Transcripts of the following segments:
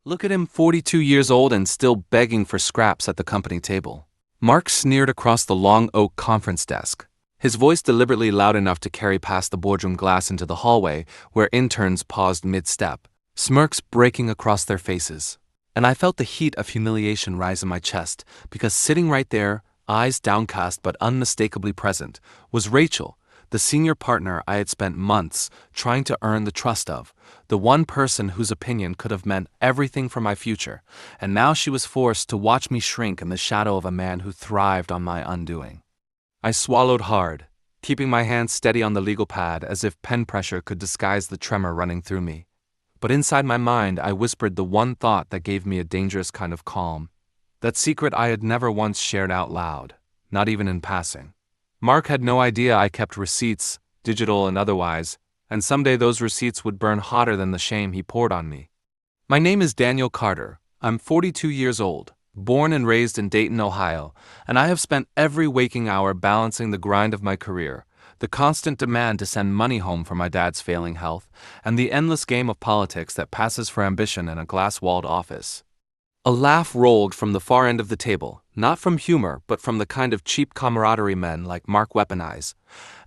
Look at him, 42 years old and still begging for scraps at the company table. Mark sneered across the long oak conference desk, his voice deliberately loud enough to carry past the boardroom glass into the hallway where interns paused mid-step, smirks breaking across their faces. And I felt the heat of humiliation rise in my chest because sitting right there, eyes downcast but unmistakably present, was Rachel, the senior partner I had spent months trying to earn the trust of, the one person whose opinion could have meant everything for my future, and now she was forced to watch me shrink in the shadow of a man who thrived on my undoing. I swallowed hard, keeping my hands steady on the legal pad as if pen pressure could disguise the tremor running through me. But inside my mind I whispered the one thought that gave me a dangerous kind of calm, that secret I had never once shared out loud, not even in passing. Mark had no idea I kept receipts, digital and otherwise, and someday those receipts would burn hotter than the shame he poured on me. My name is Daniel Carter. I'm 42 years old, born and raised in Dayton, Ohio, and I have spent every waking hour balancing the grind of my career, the constant demand to send money home for my dad's failing health, and the endless game of politics that passes for ambition in a glass-walled office. A laugh rolled from the far end of the table, not from humor, but from the kind of cheap camaraderie men like Mark weaponize,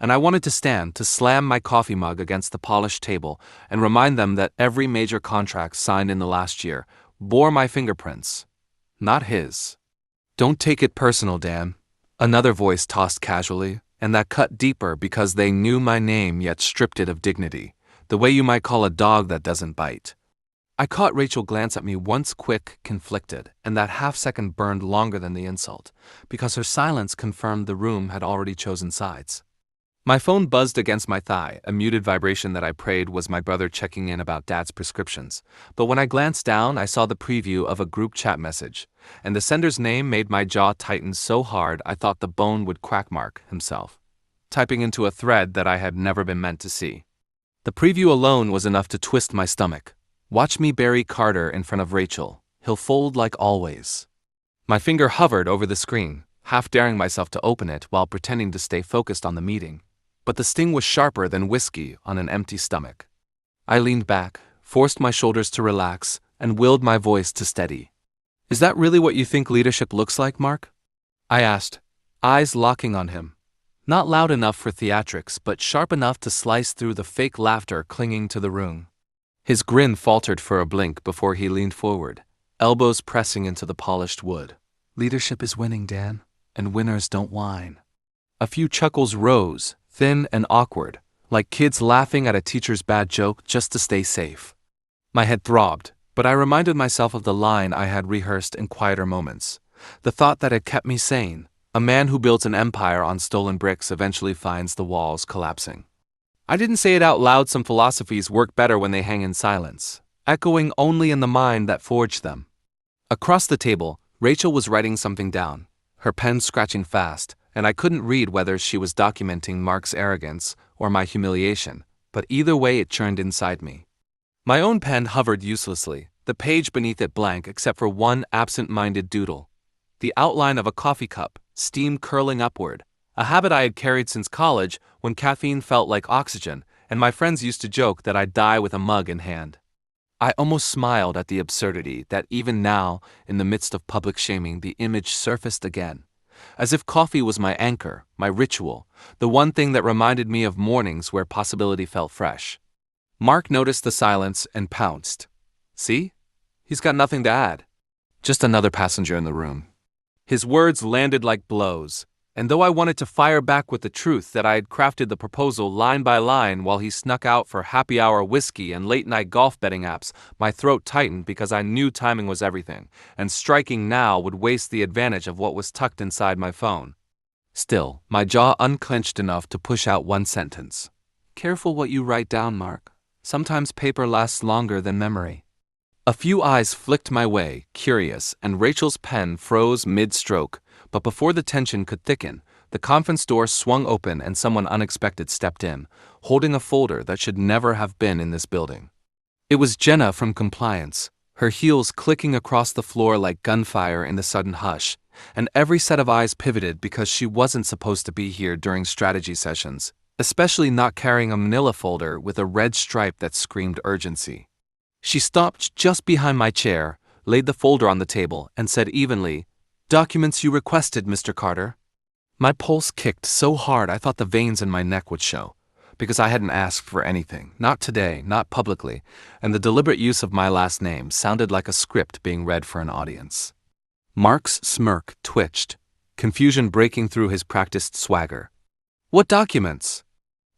and I wanted to stand to slam my coffee mug against the polished table and remind them that every major contract signed in the last year bore my fingerprints, not his. Don't take it personal, Dan, another voice tossed casually, and that cut deeper because they knew my name yet stripped it of dignity, the way you might call a dog that doesn't bite. I caught Rachel glance at me once quick, conflicted, and that half-second burned longer than the insult, because her silence confirmed the room had already chosen sides. My phone buzzed against my thigh, a muted vibration that I prayed was my brother checking in about Dad's prescriptions, but when I glanced down I saw the preview of a group chat message, and the sender's name made my jaw tighten so hard I thought the bone would crack. Mark himself, typing into a thread that I had never been meant to see. The preview alone was enough to twist my stomach. Watch me bury Carter in front of Rachel. He'll fold like always. My finger hovered over the screen, half daring myself to open it while pretending to stay focused on the meeting. But the sting was sharper than whiskey on an empty stomach. I leaned back, forced my shoulders to relax, and willed my voice to steady. Is that really what you think leadership looks like, Mark? I asked, eyes locking on him. Not loud enough for theatrics, but sharp enough to slice through the fake laughter clinging to the room. His grin faltered for a blink before he leaned forward, elbows pressing into the polished wood. Leadership is winning, Dan, and winners don't whine. A few chuckles rose, thin and awkward, like kids laughing at a teacher's bad joke just to stay safe. My head throbbed, but I reminded myself of the line I had rehearsed in quieter moments, the thought that had kept me sane. A man who builds an empire on stolen bricks eventually finds the walls collapsing. I didn't say it out loud. Some philosophies work better when they hang in silence, echoing only in the mind that forged them. Across the table, Rachel was writing something down, her pen scratching fast, and I couldn't read whether she was documenting Mark's arrogance or my humiliation, but either way it churned inside me. My own pen hovered uselessly, the page beneath it blank except for one absent-minded doodle. The outline of a coffee cup, steam curling upward, a habit I had carried since college when caffeine felt like oxygen, and my friends used to joke that I'd die with a mug in hand. I almost smiled at the absurdity that even now, in the midst of public shaming, the image surfaced again, as if coffee was my anchor, my ritual, the one thing that reminded me of mornings where possibility felt fresh. Mark noticed the silence and pounced. See? He's got nothing to add. Just another passenger in the room. His words landed like blows, and though I wanted to fire back with the truth that I had crafted the proposal line by line while he snuck out for happy hour whiskey and late-night golf betting apps, my throat tightened because I knew timing was everything, and striking now would waste the advantage of what was tucked inside my phone. Still, my jaw unclenched enough to push out one sentence. Careful what you write down, Mark. Sometimes paper lasts longer than memory. A few eyes flicked my way, curious, and Rachel's pen froze mid-stroke, but before the tension could thicken, the conference door swung open and someone unexpected stepped in, holding a folder that should never have been in this building. It was Jenna from compliance, her heels clicking across the floor like gunfire in the sudden hush, and every set of eyes pivoted because she wasn't supposed to be here during strategy sessions, especially not carrying a manila folder with a red stripe that screamed urgency. She stopped just behind my chair, laid the folder on the table, and said evenly, "Documents you requested, Mr. Carter." My pulse kicked so hard I thought the veins in my neck would show, because I hadn't asked for anything, not today, not publicly, and the deliberate use of my last name sounded like a script being read for an audience. Mark's smirk twitched, confusion breaking through his practiced swagger. "What documents?"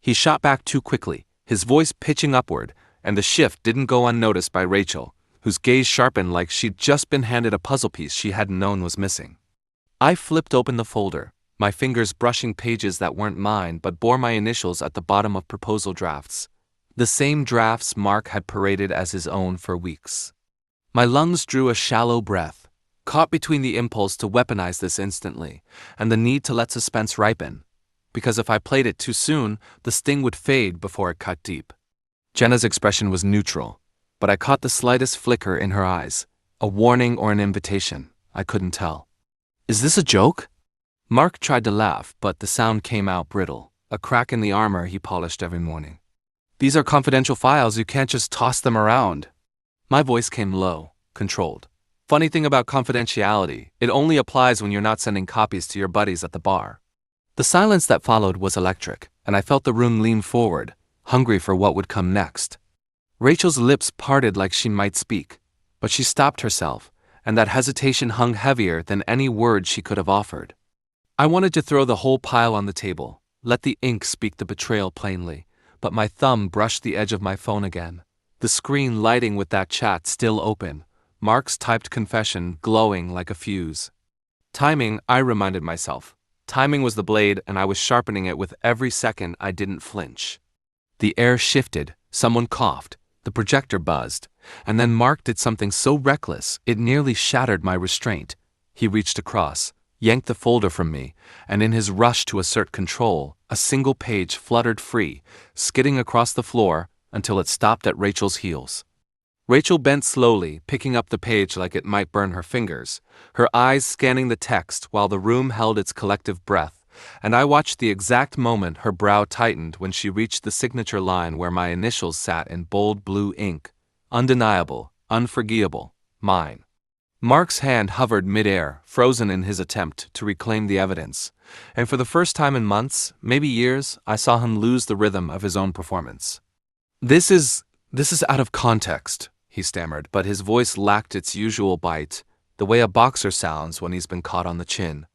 He shot back too quickly, his voice pitching upward, and the shift didn't go unnoticed by Rachel, whose gaze sharpened like she'd just been handed a puzzle piece she hadn't known was missing. I flipped open the folder, my fingers brushing pages that weren't mine but bore my initials at the bottom of proposal drafts, the same drafts Mark had paraded as his own for weeks. My lungs drew a shallow breath, caught between the impulse to weaponize this instantly and the need to let suspense ripen, because if I played it too soon, the sting would fade before it cut deep. Jenna's expression was neutral, but I caught the slightest flicker in her eyes, a warning or an invitation, I couldn't tell. "Is this a joke?" Mark tried to laugh, but the sound came out brittle, a crack in the armor he polished every morning. "These are confidential files, you can't just toss them around." My voice came low, controlled. Funny thing about confidentiality, it only applies when you're not sending copies to your buddies at the bar. The silence that followed was electric, and I felt the room lean forward, hungry for what would come next. Rachel's lips parted like she might speak, but she stopped herself, and that hesitation hung heavier than any word she could have offered. I wanted to throw the whole pile on the table, let the ink speak the betrayal plainly, but my thumb brushed the edge of my phone again, the screen lighting with that chat still open, Mark's typed confession glowing like a fuse. Timing, I reminded myself. Timing was the blade, and I was sharpening it with every second I didn't flinch. The air shifted, someone coughed, the projector buzzed, and then Mark did something so reckless it nearly shattered my restraint. He reached across, yanked the folder from me, and in his rush to assert control, a single page fluttered free, skidding across the floor until it stopped at Rachel's heels. Rachel bent slowly, picking up the page like it might burn her fingers, her eyes scanning the text while the room held its collective breath, and I watched the exact moment her brow tightened when she reached the signature line where my initials sat in bold blue ink. Undeniable, unforgettable, mine. Mark's hand hovered midair, frozen in his attempt to reclaim the evidence, and for the first time in months, maybe years, I saw him lose the rhythm of his own performance. This is out of context," he stammered, but his voice lacked its usual bite, the way a boxer sounds when he's been caught on the chin.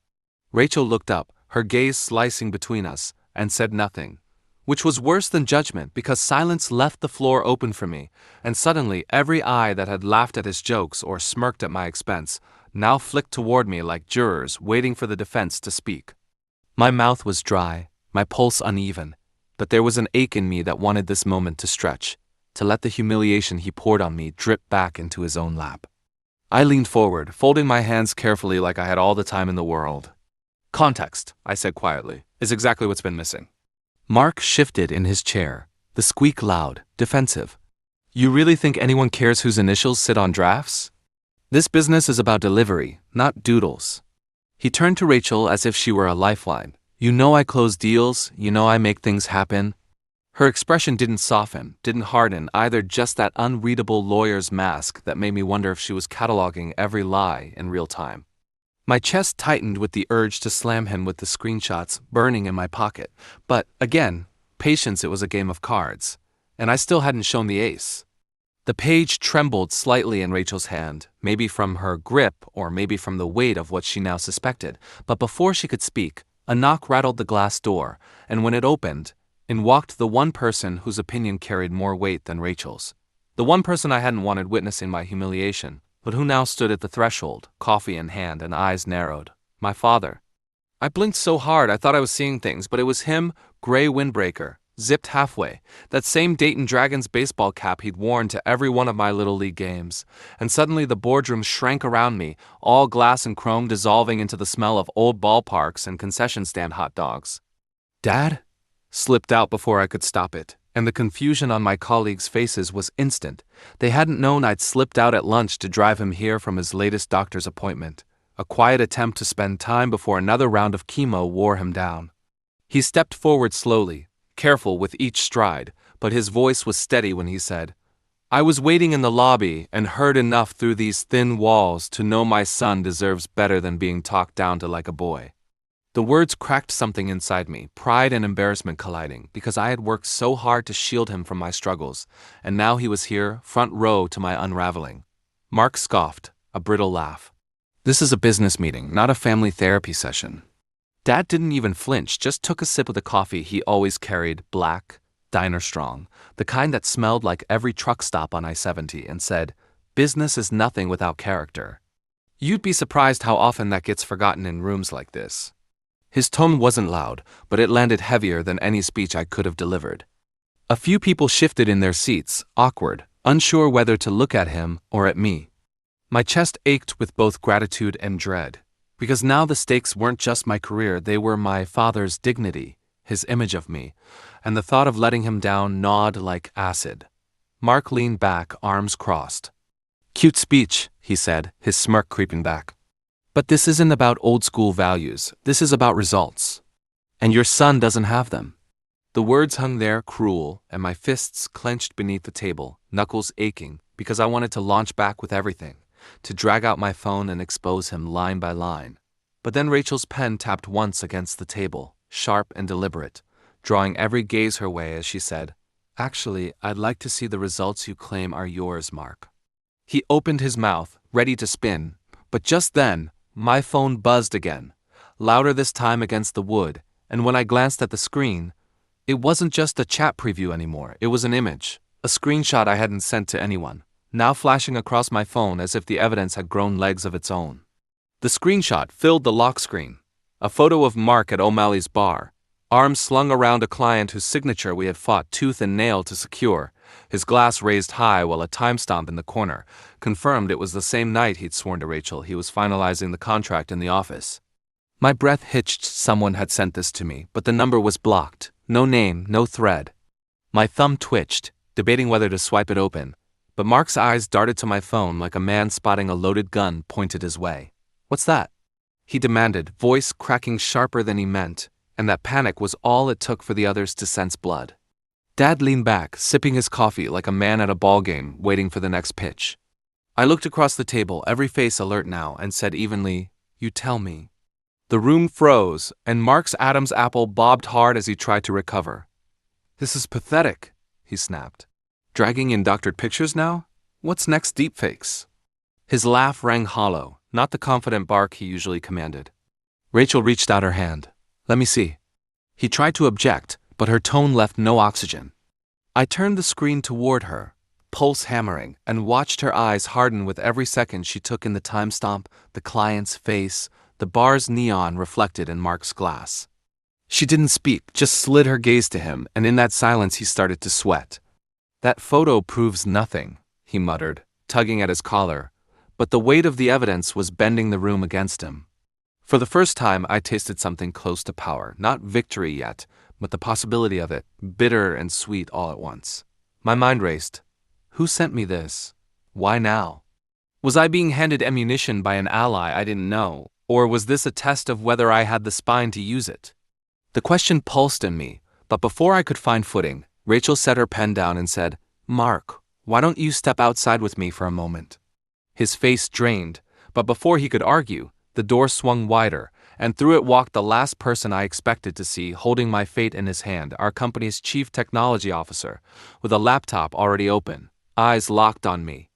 Rachel looked up, her gaze slicing between us, and said nothing, which was worse than judgment because silence left the floor open for me, and suddenly every eye that had laughed at his jokes or smirked at my expense now flicked toward me like jurors waiting for the defense to speak. My mouth was dry, my pulse uneven, but there was an ache in me that wanted this moment to stretch, to let the humiliation he poured on me drip back into his own lap. I leaned forward, folding my hands carefully like I had all the time in the world. "Context," I said quietly, "is exactly what's been missing." Mark shifted in his chair, the squeak loud, defensive. "You really think anyone cares whose initials sit on drafts? This business is about delivery, not doodles." He turned to Rachel as if she were a lifeline. "You know I close deals, you know I make things happen." Her expression didn't soften, didn't harden, either, just that unreadable lawyer's mask that made me wonder if she was cataloging every lie in real time. My chest tightened with the urge to slam him with the screenshots burning in my pocket, but, again, patience, it was a game of cards, and I still hadn't shown the ace. The page trembled slightly in Rachel's hand, maybe from her grip or maybe from the weight of what she now suspected, but before she could speak, a knock rattled the glass door, and when it opened, in walked the one person whose opinion carried more weight than Rachel's. The one person I hadn't wanted witnessing my humiliation, but who now stood at the threshold, coffee in hand and eyes narrowed. My father. I blinked so hard I thought I was seeing things, but it was him, gray windbreaker, zipped halfway, that same Dayton Dragons baseball cap he'd worn to every one of my Little League games. And suddenly the boardroom shrank around me, all glass and chrome dissolving into the smell of old ballparks and concession stand hot dogs. "Dad?" slipped out before I could stop it, and the confusion on my colleagues' faces was instant. They hadn't known I'd slipped out at lunch to drive him here from his latest doctor's appointment, a quiet attempt to spend time before another round of chemo wore him down. He stepped forward slowly, careful with each stride, but his voice was steady when he said, I was waiting in the lobby and heard enough through these thin walls to know my son deserves better than being talked down to like a boy. The words cracked something inside me, pride and embarrassment colliding, because I had worked so hard to shield him from my struggles, and now he was here, front row to my unraveling. Mark scoffed, a brittle laugh. This is a business meeting, not a family therapy session. Dad didn't even flinch, just took a sip of the coffee he always carried, black, diner strong, the kind that smelled like every truck stop on I-70, and said, "Business is nothing without character." You'd be surprised how often that gets forgotten in rooms like this. His tone wasn't loud, but it landed heavier than any speech I could have delivered. A few people shifted in their seats, awkward, unsure whether to look at him or at me. My chest ached with both gratitude and dread, because now the stakes weren't just my career, they were my father's dignity, his image of me, and the thought of letting him down gnawed like acid. Mark leaned back, arms crossed. "Cute speech," he said, his smirk creeping back. "But this isn't about old-school values, this is about results. And your son doesn't have them." The words hung there cruel, and my fists clenched beneath the table, knuckles aching, because I wanted to launch back with everything, to drag out my phone and expose him line by line. But then Rachel's pen tapped once against the table, sharp and deliberate, drawing every gaze her way as she said, "Actually, I'd like to see the results you claim are yours, Mark." He opened his mouth, ready to spin, but just then, my phone buzzed again, louder this time against the wood, and when I glanced at the screen, it wasn't just a chat preview anymore, it was an image, a screenshot I hadn't sent to anyone, now flashing across my phone as if the evidence had grown legs of its own. The screenshot filled the lock screen, a photo of Mark at O'Malley's bar, arms slung around a client whose signature we had fought tooth and nail to secure, his glass raised high while a timestamp in the corner confirmed it was the same night he'd sworn to Rachel he was finalizing the contract in the office. My breath hitched. Someone had sent this to me, but the number was blocked. No name, no thread. My thumb twitched, debating whether to swipe it open, but Mark's eyes darted to my phone like a man spotting a loaded gun pointed his way. "What's that?" he demanded, voice cracking sharper than he meant, and that panic was all it took for the others to sense blood. Dad leaned back, sipping his coffee like a man at a ball game, waiting for the next pitch. I looked across the table, every face alert now, and said evenly, "You tell me." The room froze, and Mark's Adam's apple bobbed hard as he tried to recover. "This is pathetic," he snapped. "Dragging in doctored pictures now? What's next, deepfakes?" His laugh rang hollow, not the confident bark he usually commanded. Rachel reached out her hand. "Let me see." He tried to object, but her tone left no oxygen. I turned the screen toward her, pulse hammering, and watched her eyes harden with every second she took in the timestamp, the client's face, the bar's neon reflected in Mark's glass. She didn't speak, just slid her gaze to him, and in that silence he started to sweat. "That photo proves nothing," he muttered, tugging at his collar, but the weight of the evidence was bending the room against him. For the first time, I tasted something close to power, not victory yet, but the possibility of it, bitter and sweet all at once. My mind raced. Who sent me this? Why now? Was I being handed ammunition by an ally I didn't know, or was this a test of whether I had the spine to use it? The question pulsed in me, but before I could find footing, Rachel set her pen down and said, "Mark, why don't you step outside with me for a moment?" His face drained, but before he could argue, the door swung wider, and through it walked the last person I expected to see, holding my fate in his hand, our company's chief technology officer, with a laptop already open, eyes locked on me.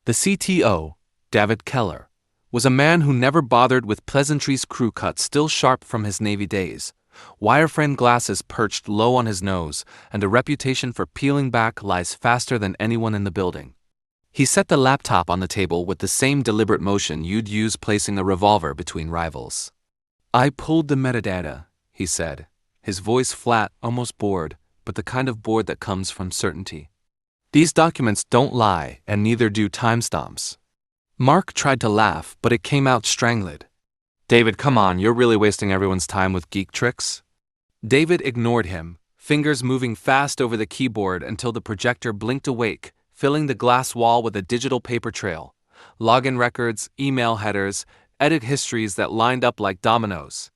The CTO, David Keller, was a man who never bothered with pleasantries, crew cut still sharp from his Navy days, wireframe glasses perched low on his nose, and a reputation for peeling back lies faster than anyone in the building. He set the laptop on the table with the same deliberate motion you'd use placing a revolver between rivals. "I pulled the metadata," he said, his voice flat, almost bored, but the kind of bored that comes from certainty. "These documents don't lie, and neither do timestamps." Mark tried to laugh, but it came out strangled. "David, come on, you're really wasting everyone's time with geek tricks." David ignored him, fingers moving fast over the keyboard until the projector blinked awake, filling the glass wall with a digital paper trail, login records, email headers, edit histories that lined up like dominoes.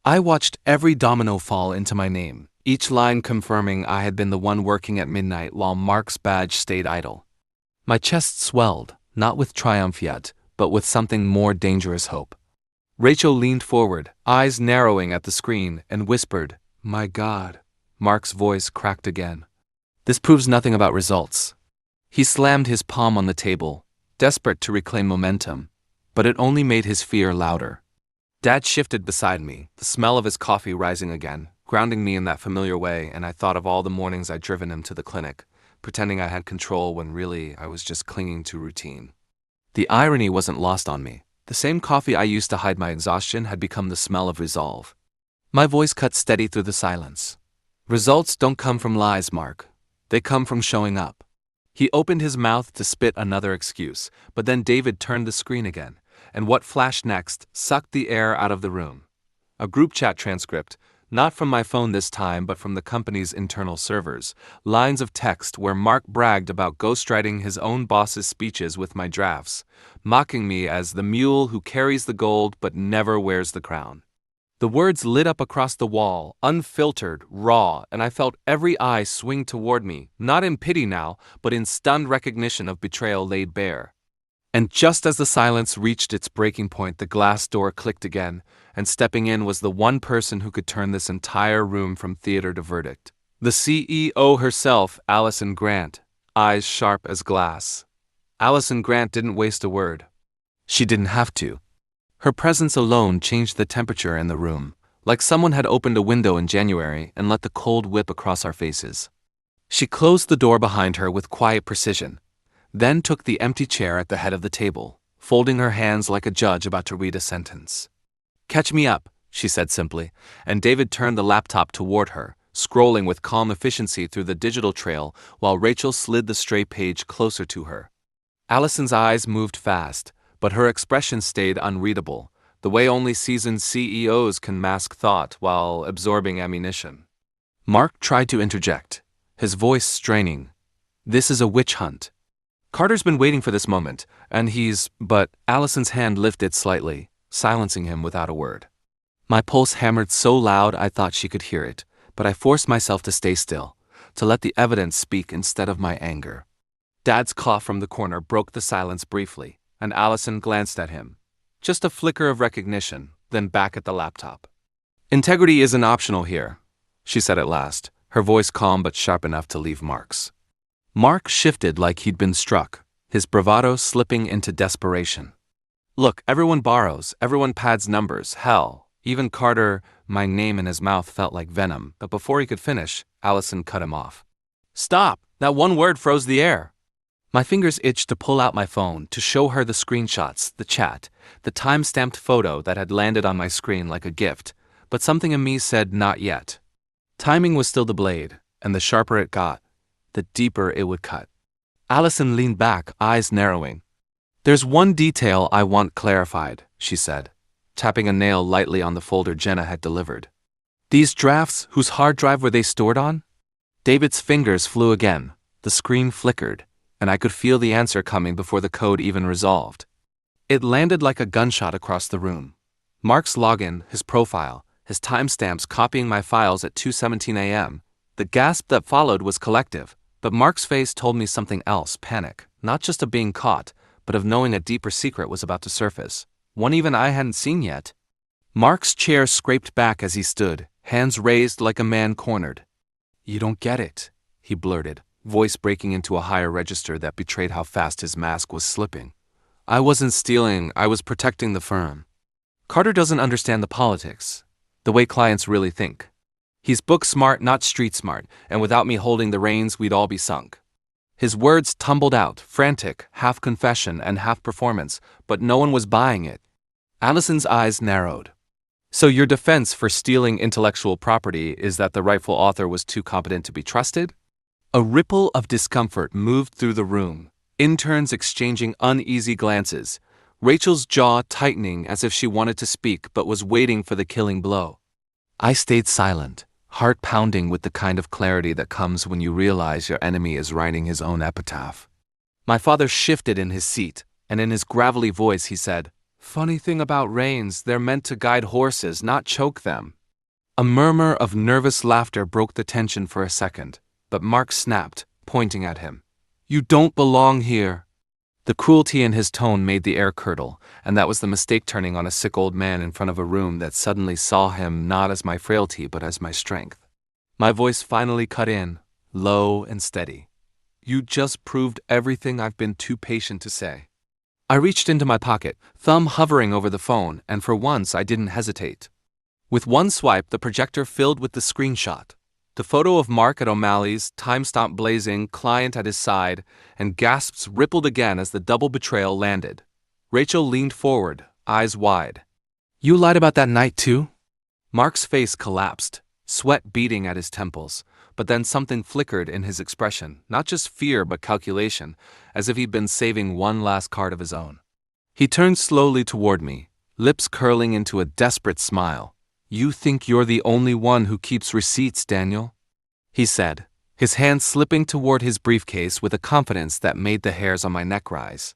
I watched every domino fall into my name, each line confirming I had been the one working at midnight while Mark's badge stayed idle. My chest swelled, not with triumph yet, but with something more dangerous hope. Rachel leaned forward, eyes narrowing at the screen, and whispered, "My God." Mark's voice cracked again. "This proves nothing about results." He slammed his palm on the table, desperate to reclaim momentum, but it only made his fear louder. Dad shifted beside me, the smell of his coffee rising again, grounding me in that familiar way, and I thought of all the mornings I'd driven him to the clinic, pretending I had control when really I was just clinging to routine. The irony wasn't lost on me. The same coffee I used to hide my exhaustion had become the smell of resolve. My voice cut steady through the silence. "Results don't come from lies, Mark. They come from showing up." He opened his mouth to spit another excuse, but then David turned the screen again, and what flashed next sucked the air out of the room. A group chat transcript, not from my phone this time but from the company's internal servers, lines of text where Mark bragged about ghostwriting his own boss's speeches with my drafts, mocking me as the mule who carries the gold but never wears the crown. The words lit up across the wall, unfiltered, raw, and I felt every eye swing toward me, not in pity now, but in stunned recognition of betrayal laid bare. And just as the silence reached its breaking point, the glass door clicked again, and stepping in was the one person who could turn this entire room from theater to verdict. The CEO herself, Allison Grant, eyes sharp as glass. Allison Grant didn't waste a word. She didn't have to. Her presence alone changed the temperature in the room, like someone had opened a window in January and let the cold whip across our faces. She closed the door behind her with quiet precision, then took the empty chair at the head of the table, folding her hands like a judge about to read a sentence. "Catch me up," she said simply, and David turned the laptop toward her, scrolling with calm efficiency through the digital trail while Rachel slid the stray page closer to her. Allison's eyes moved fast, but her expression stayed unreadable, the way only seasoned CEOs can mask thought while absorbing ammunition. Mark tried to interject, his voice straining. "This is a witch hunt. Carter's been waiting for this moment, and but Allison's hand lifted slightly, silencing him without a word. My pulse hammered so loud I thought she could hear it, but I forced myself to stay still, to let the evidence speak instead of my anger. Dad's cough from the corner broke the silence briefly, and Allison glanced at him. Just a flicker of recognition, then back at the laptop. "Integrity isn't optional here," she said at last, her voice calm but sharp enough to leave marks. Mark shifted like he'd been struck, his bravado slipping into desperation. "Look, everyone borrows, everyone pads numbers, hell, even Carter." My name in his mouth felt like venom, but before he could finish, Allison cut him off. "Stop! That one word froze the air." My fingers itched to pull out my phone, to show her the screenshots, the chat, the time-stamped photo that had landed on my screen like a gift, but something in me said not yet. Timing was still the blade, and the sharper it got, the deeper it would cut. Allison leaned back, eyes narrowing. "There's one detail I want clarified," she said, tapping a nail lightly on the folder Jenna had delivered. "These drafts, whose hard drive were they stored on?" David's fingers flew again, the screen flickered, and I could feel the answer coming before the code even resolved. It landed like a gunshot across the room. Mark's login, his profile, his timestamps copying my files at 2:17 a.m. The gasp that followed was collective, but Mark's face told me something else, panic, not just of being caught, but of knowing a deeper secret was about to surface, one even I hadn't seen yet. Mark's chair scraped back as he stood, hands raised like a man cornered. "You don't get it," he blurted, voice breaking into a higher register that betrayed how fast his mask was slipping. "I wasn't stealing, I was protecting the firm. Carter doesn't understand the politics, the way clients really think. He's book smart, not street smart, and without me holding the reins, we'd all be sunk." His words tumbled out, frantic, half confession and half performance, but no one was buying it. Allison's eyes narrowed. "So your defense for stealing intellectual property is that the rightful author was too competent to be trusted?" A ripple of discomfort moved through the room, interns exchanging uneasy glances, Rachel's jaw tightening as if she wanted to speak but was waiting for the killing blow. I stayed silent, heart pounding with the kind of clarity that comes when you realize your enemy is writing his own epitaph. My father shifted in his seat, and in his gravelly voice he said, "Funny thing about reins, they're meant to guide horses, not choke them." A murmur of nervous laughter broke the tension for a second, but Mark snapped, pointing at him. You don't belong here. The cruelty in his tone made the air curdle, and that was the mistake turning on a sick old man in front of a room that suddenly saw him not as my frailty but as my strength. My voice finally cut in, low and steady. You just proved everything I've been too patient to say. I reached into my pocket, thumb hovering over the phone, and for once I didn't hesitate. With one swipe, the projector filled with the screenshot. The photo of Mark at O'Malley's, timestamp blazing, client at his side, and gasps rippled again as the double betrayal landed. Rachel leaned forward, eyes wide. You lied about that night too? Mark's face collapsed, sweat beading at his temples, but then something flickered in his expression, not just fear but calculation, as if he'd been saving one last card of his own. He turned slowly toward me, lips curling into a desperate smile. You think you're the only one who keeps receipts, Daniel? He said, his hand slipping toward his briefcase with a confidence that made the hairs on my neck rise.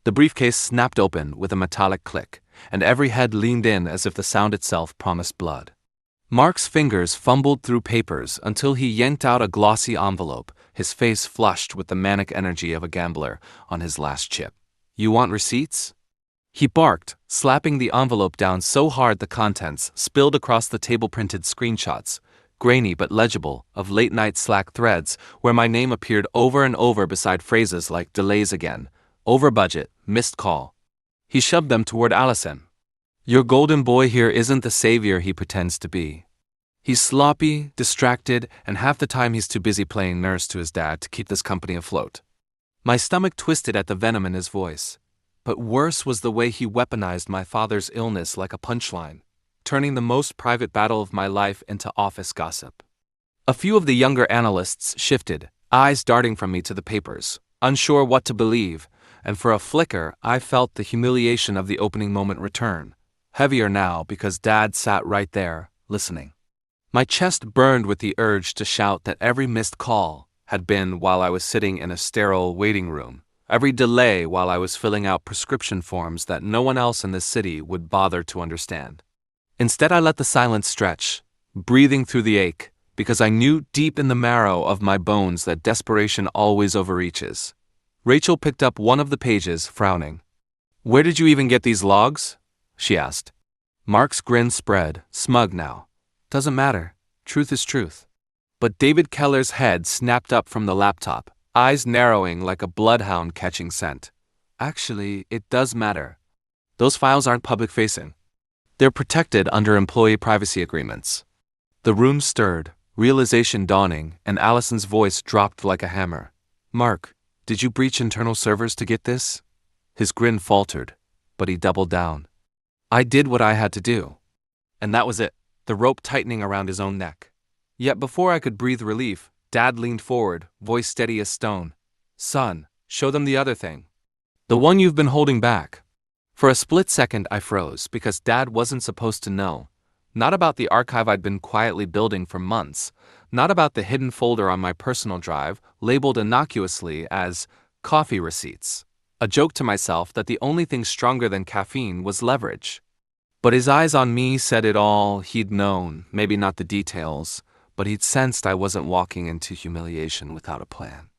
The briefcase snapped open with a metallic click, and every head leaned in as if the sound itself promised blood. Mark's fingers fumbled through papers until he yanked out a glossy envelope, his face flushed with the manic energy of a gambler on his last chip. You want receipts? He barked, slapping the envelope down so hard the contents spilled across the table-printed screenshots, grainy but legible, of late-night Slack threads where my name appeared over and over beside phrases like delays again, over budget, missed call. He shoved them toward Allison. Your golden boy here isn't the savior he pretends to be. He's sloppy, distracted, and half the time he's too busy playing nurse to his dad to keep this company afloat. My stomach twisted at the venom in his voice. But worse was the way he weaponized my father's illness like a punchline, turning the most private battle of my life into office gossip. A few of the younger analysts shifted, eyes darting from me to the papers, unsure what to believe, and for a flicker I felt the humiliation of the opening moment return, heavier now because Dad sat right there, listening. My chest burned with the urge to shout that every missed call had been while I was sitting in a sterile waiting room. Every delay while I was filling out prescription forms that no one else in the city would bother to understand. Instead, I let the silence stretch, breathing through the ache, because I knew deep in the marrow of my bones that desperation always overreaches. Rachel picked up one of the pages, frowning. Where did you even get these logs? She asked. Mark's grin spread, smug now. Doesn't matter. Truth is truth. But David Keller's head snapped up from the laptop, eyes narrowing like a bloodhound catching scent. Actually, it does matter. Those files aren't public-facing. They're protected under employee privacy agreements. The room stirred, realization dawning, and Allison's voice dropped like a hammer. Mark, did you breach internal servers to get this? His grin faltered, but he doubled down. I did what I had to do. And that was it, the rope tightening around his own neck. Yet before I could breathe relief, Dad leaned forward, voice steady as stone. Son, show them the other thing. The one you've been holding back. For a split second I froze because Dad wasn't supposed to know. Not about the archive I'd been quietly building for months. Not about the hidden folder on my personal drive, labeled innocuously as coffee receipts. A joke to myself that the only thing stronger than caffeine was leverage. But his eyes on me said it all. He'd known, maybe not the details, but he'd sensed I wasn't walking into humiliation without a plan.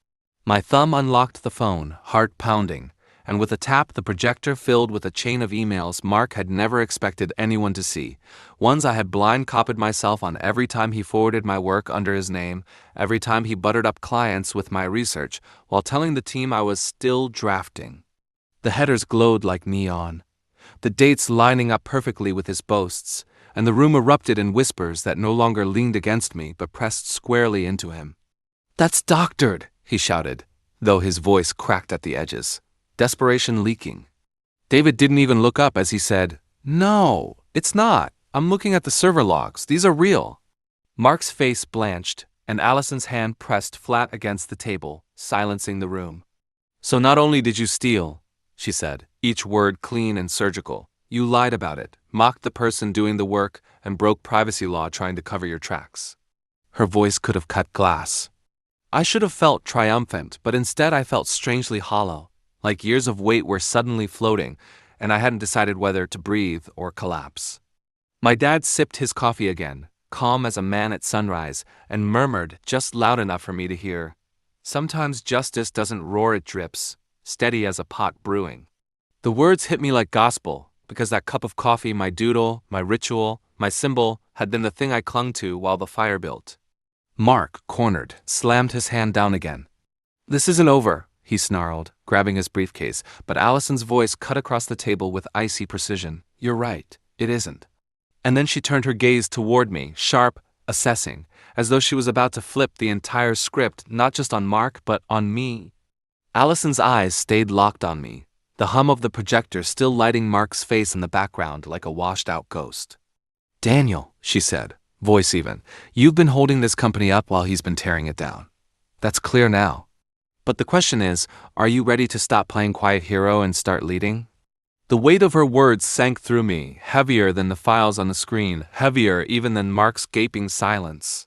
My thumb unlocked the phone, heart pounding, and with a tap the projector filled with a chain of emails Mark had never expected anyone to see, ones I had blind copied myself on every time he forwarded my work under his name, every time he buttered up clients with my research, while telling the team I was still drafting. The headers glowed like neon, the dates lining up perfectly with his boasts, and the room erupted in whispers that no longer leaned against me but pressed squarely into him. That's doctored, he shouted, though his voice cracked at the edges, desperation leaking. David didn't even look up as he said, No, it's not. I'm looking at the server logs. These are real. Mark's face blanched, and Allison's hand pressed flat against the table, silencing the room. So not only did you steal, she said, each word clean and surgical, you lied about it, mocked the person doing the work, and broke privacy law trying to cover your tracks. Her voice could have cut glass. I should have felt triumphant, but instead I felt strangely hollow, like years of weight were suddenly floating, and I hadn't decided whether to breathe or collapse. My dad sipped his coffee again, calm as a man at sunrise, and murmured just loud enough for me to hear, Sometimes justice doesn't roar, it drips, steady as a pot brewing. The words hit me like gospel, because that cup of coffee, my doodle, my ritual, my symbol, had been the thing I clung to while the fire built. Mark, cornered, slammed his hand down again. "This isn't over," he snarled, grabbing his briefcase, but Allison's voice cut across the table with icy precision. "You're right, it isn't." And then she turned her gaze toward me, sharp, assessing, as though she was about to flip the entire script, not just on Mark, but on me. Allison's eyes stayed locked on me, the hum of the projector still lighting Mark's face in the background like a washed-out ghost. "Daniel," she said, voice even, "you've been holding this company up while he's been tearing it down. That's clear now. But the question is, are you ready to stop playing quiet hero and start leading?" The weight of her words sank through me, heavier than the files on the screen, heavier even than Mark's gaping silence.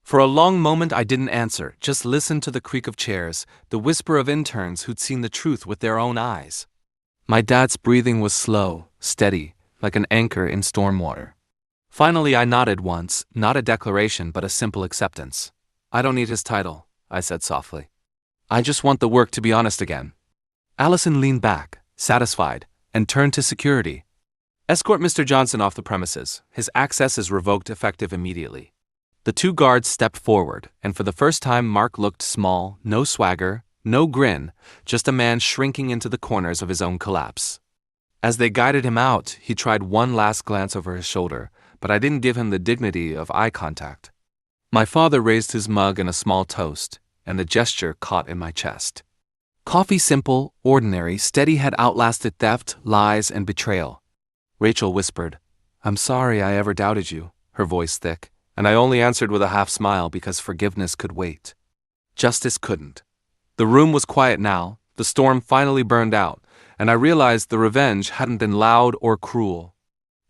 For a long moment I didn't answer, just listened to the creak of chairs, the whisper of interns who'd seen the truth with their own eyes. My dad's breathing was slow, steady, like an anchor in storm water. Finally I nodded once, not a declaration but a simple acceptance. "I don't need his title," I said softly. "I just want the work to be honest again." Allison leaned back, satisfied, and turned to security. "Escort Mr. Johnson off the premises. His access is revoked effective immediately." The two guards stepped forward, and for the first time Mark looked small, no swagger, no grin, just a man shrinking into the corners of his own collapse. As they guided him out, he tried one last glance over his shoulder, but I didn't give him the dignity of eye contact. My father raised his mug in a small toast, and the gesture caught in my chest. Coffee, simple, ordinary, steady, had outlasted theft, lies, and betrayal. Rachel whispered, "I'm sorry I ever doubted you," her voice thick, and I only answered with a half smile because forgiveness could wait. Justice couldn't. The room was quiet now, the storm finally burned out, and I realized the revenge hadn't been loud or cruel.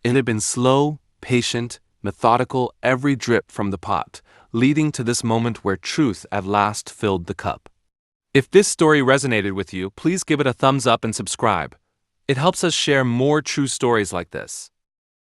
It had been slow, patient, methodical, every drip from the pot, leading to this moment where truth at last filled the cup. If this story resonated with you, please give it a thumbs up and subscribe. It helps us share more true stories like this.